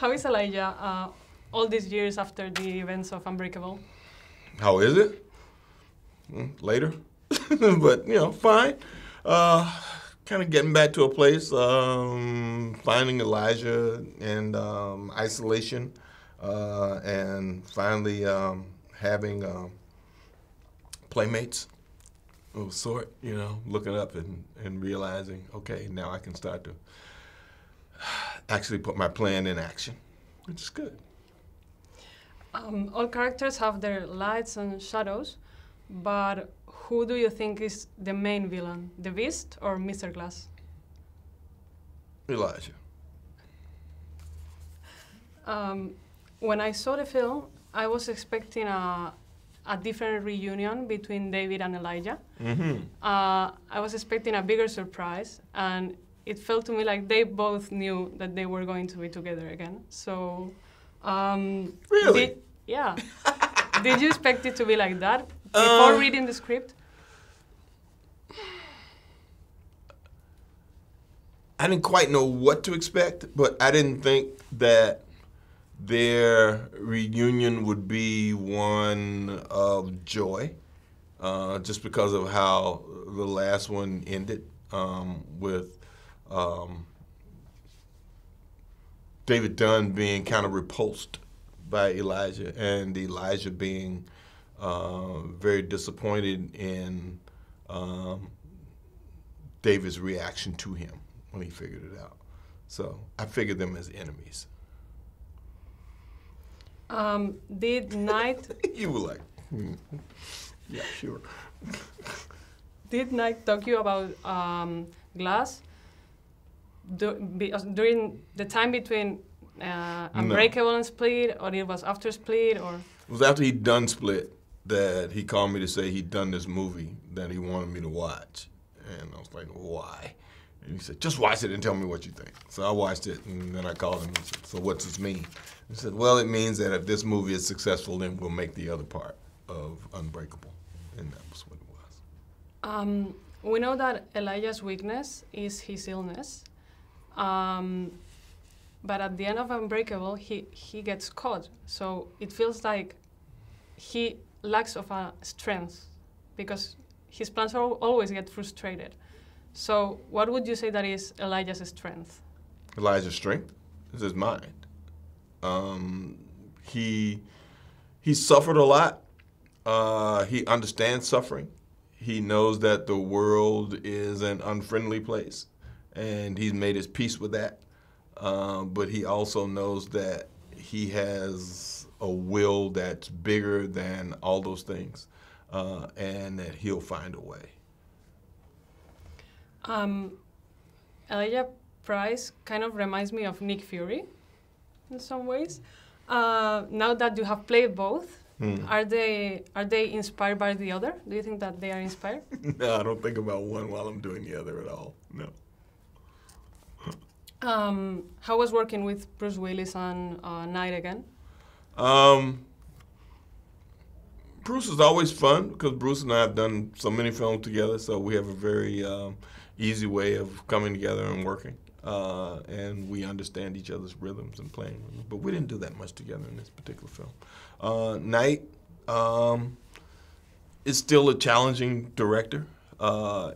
How is Elijah all these years after the events of Unbreakable? How is it? Later, but you know, fine. Kind of getting back to a place, finding Elijah and isolation, and finally having playmates of a sort. You know, looking up and realizing, okay, now I can start to actually put my plan in action, which is good. All characters have their lights and shadows, but who do you think is the main villain, the Beast or Mr. Glass? Elijah. When I saw the film, I was expecting a different reunion between David and Elijah. Mm-hmm. I was expecting a bigger surprise, and it felt to me like they both knew that they were going to be together again. So, Really? Yeah. Did you expect it to be like that before reading the script? I didn't quite know what to expect, but I didn't think that their reunion would be one of joy, just because of how the last one ended, with David Dunn being kind of repulsed by Elijah, and Elijah being very disappointed in David's reaction to him when he figured it out. So I figured them as enemies. Did Knight... You were like, yeah, sure. Did Knight talk to you about Glass during the time between Unbreakable and Split, or it was after Split, or? It was after he'd done Split that he called me to say he'd done this movie that he wanted me to watch. And I was like, why? And he said, just watch it and tell me what you think. So I watched it, and then I called him and said, so what's this mean? He said, well, it means that if this movie is successful, then we'll make the other part of Unbreakable. And that was what it was. We know that Elijah's weakness is his illness. But at the end of Unbreakable, he gets caught. So it feels like he lacks of a strength, because his plans always get frustrated. So what would you say that is Elijah's strength? Elijah's strength is his mind. He suffered a lot. He understands suffering. He knows that the world is an unfriendly place, and he's made his peace with that. But he also knows that he has a will that's bigger than all those things, and that he'll find a way. Elijah Price kind of reminds me of Nick Fury in some ways. Now that you have played both, are they inspired by the other? Do you think that they are inspired? No, I don't think about one while I'm doing the other at all. No. How was working with Bruce Willis on Night again? Bruce is always fun, because Bruce and I have done so many films together, so we have a very easy way of coming together and working. And we understand each other's rhythms and playing rhythms. But we didn't do that much together in this particular film. Night is still a challenging director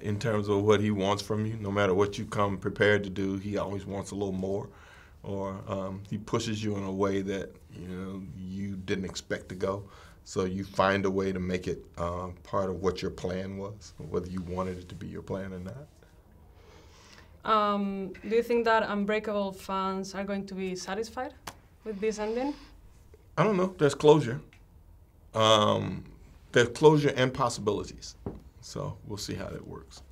in terms of what he wants from you. No matter what you come prepared to do, he always wants a little more. Or he pushes you in a way that you didn't expect to go. So you find a way to make it part of what your plan was, whether you wanted it to be your plan or not. Do you think that Unbreakable fans are going to be satisfied with this ending? I don't know. There's closure. There's closure and possibilities. So we'll see how that works.